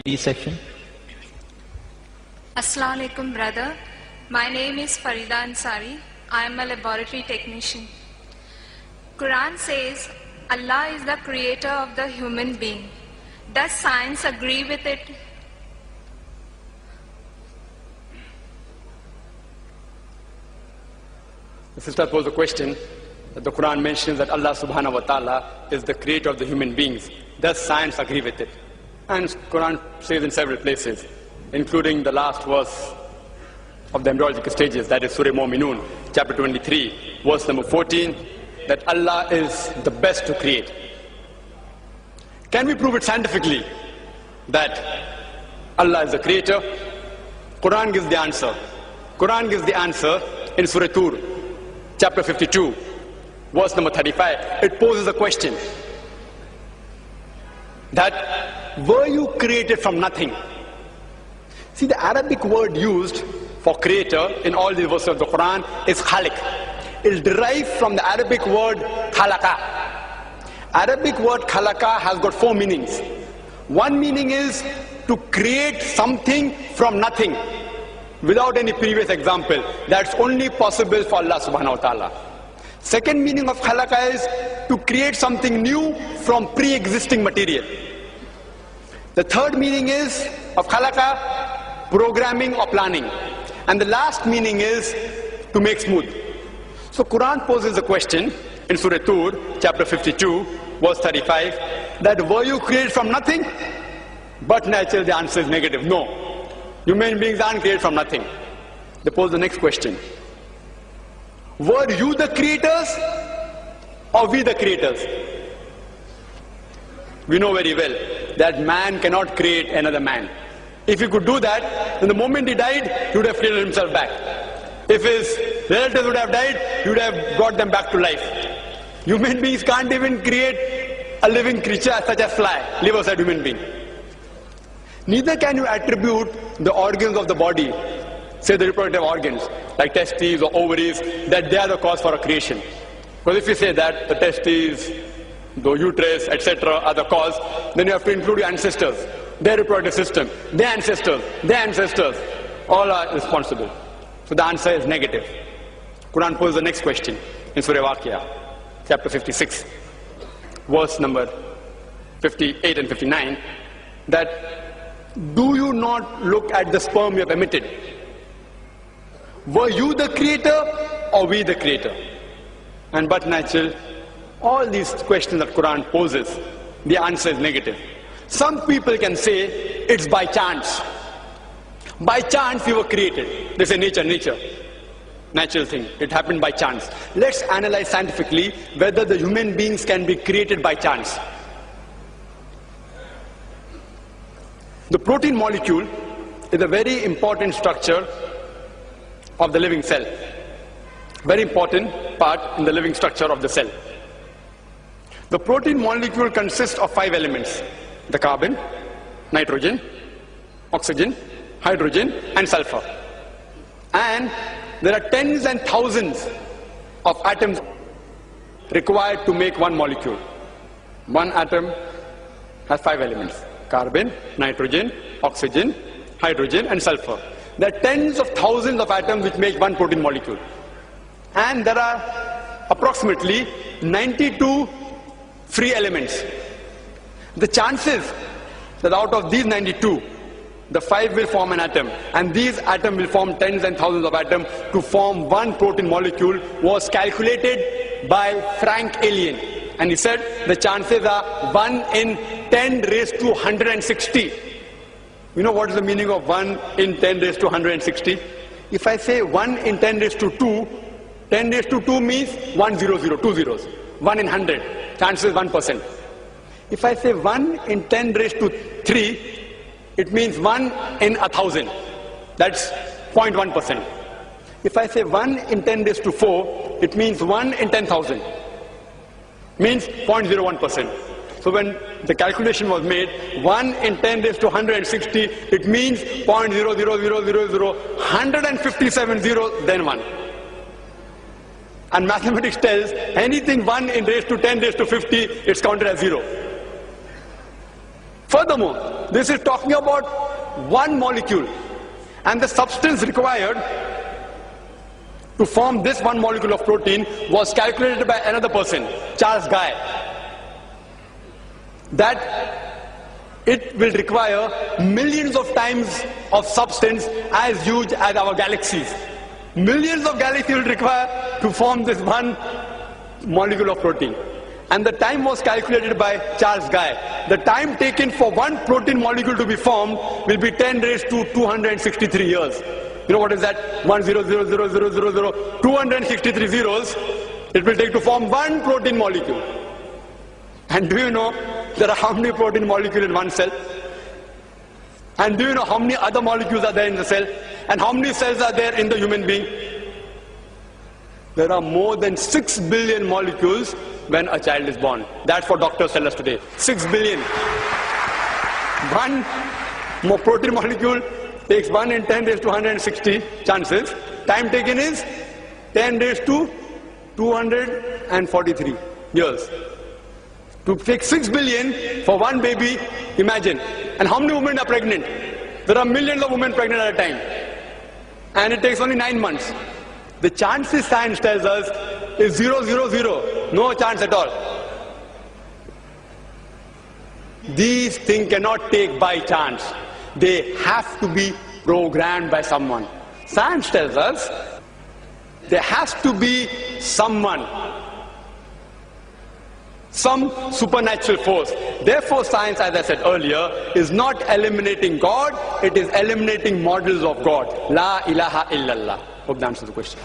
Q&A session. Assalamu alaikum, brother. My name is Farida Ansari. I am a laboratory technician. Quran says Allah is the creator of the human being. Does science agree with it? The sister posed a question that the Quran mentions that Allah subhanahu wa ta'ala is the creator of the human beings. Does science agree with it? And Quran says in several places, including the last verse of the embryological stages, that is Surah Mu'minun, chapter 23, verse number 14, that Allah is the best to create. Can we prove it scientifically that Allah is the creator? Quran gives the answer. Quran gives the answer in Surah Tur, chapter 52, verse number 35. It poses a question that were you created from nothing? See, the Arabic word used for creator in all the verses of the Quran is khaliq. It is derived from the Arabic word khalaqa. Arabic word khalaqa has got four meanings. One meaning is to create something from nothing, without any previous example. That's only possible for Allah subhanahu wa ta'ala. Second meaning of khalaqa is to create something new from pre-existing material. The third meaning is of khalaqa, programming or planning. And the last meaning is to make smooth. So Quran poses a question in Surah Tur, chapter 52, verse 35, that were you created from nothing? But naturally the answer is negative. No. Human beings aren't created from nothing. They pose the next question. Were you the creators or we the creators? We know very well that man cannot create another man. If he could do that, then the moment he died, he would have created himself back. If his relatives would have died, he would have brought them back to life. Human beings can't even create a living creature such as fly, live aside human being. Neither can you attribute the organs of the body, say the reproductive organs, like testes or ovaries, that they are the cause for a creation. Because if you say that the testes, the uterus, etc. are the cause, then you have to include your ancestors, their reproductive system, their ancestors, all are responsible. So the answer is negative. Quran poses the next question in Surah Waqia, chapter 56, verse number 58 and 59, that do you not look at the sperm you have emitted? Were you the creator or we the creator? And but natural, all these questions that Quran poses, the answer is negative. Some people can say it's by chance. By chance you were created. They say nature. Natural thing. It happened by chance. Let's analyze scientifically whether the human beings can be created by chance. The protein molecule is a very important structure of the living cell. Very important part in the living structure of the cell. The protein molecule consists of 5 elements: the carbon, nitrogen, oxygen, hydrogen, and sulfur. And there are tens and thousands of atoms required to make one molecule. One atom has 5 elements: carbon, nitrogen, oxygen, hydrogen, and sulfur. There are tens of thousands of atoms which make one protein molecule. And there are approximately 92 free elements. The chances that out of these 92, the 5 will form an atom, and these atoms will form tens and thousands of atoms to form one protein molecule was calculated by Frank Alien. And he said the chances are 1 in 10 raised to 160. You know what is the meaning of 1 in 10 raised to 160? If I say 1 in 10 raised to 2, 10 raised to 2 means 100, 2 zeros. 1 in 100, chances 1%. If I say 1 in 10 raised to 3, it means 1 in 1,000. That's 0.1%. If I say 1 in 10 raised to 4, it means 1 in 10,000. Means 0.01%. So when the calculation was made, 1 in 10 raised to 160, it means 0.00000, 157 zeros, then 1. And mathematics tells anything 1 in raised to 10 raised to 50, it's counted as 0. Furthermore, this is talking about one molecule, and the substance required to form this one molecule of protein was calculated by another person, Charles Guy, that it will require millions of times of substance as huge as our galaxies. Millions of galaxies will require to form this one molecule of protein. And the time was calculated by Charles Guy. The time taken for one protein molecule to be formed will be 10 raised to 263 years. You know what is that? 1 0 0 0 0 0 0, 263 zeros it will take to form one protein molecule. And do you know there are how many protein molecules in one cell? And do you know how many other molecules are there in the cell? And how many cells are there in the human being? There are more than 6 billion molecules when a child is born. That's what doctors tell us today. 6 billion. One more protein molecule takes 1 in 10 raised to 160 chances. Time taken is 10 raised to 243 years. To take 6 billion for one baby, imagine. And how many women are pregnant? There are millions of women pregnant at a time. And it takes only 9 months. The chances science tells us is 0, 0, 0. No chance at all. These things cannot take by chance. They have to be programmed by someone. Science tells us there has to be someone, some supernatural force. Therefore, science, as I said earlier, is not eliminating God, it is eliminating models of God. La ilaha illallah. Hope that answers the question.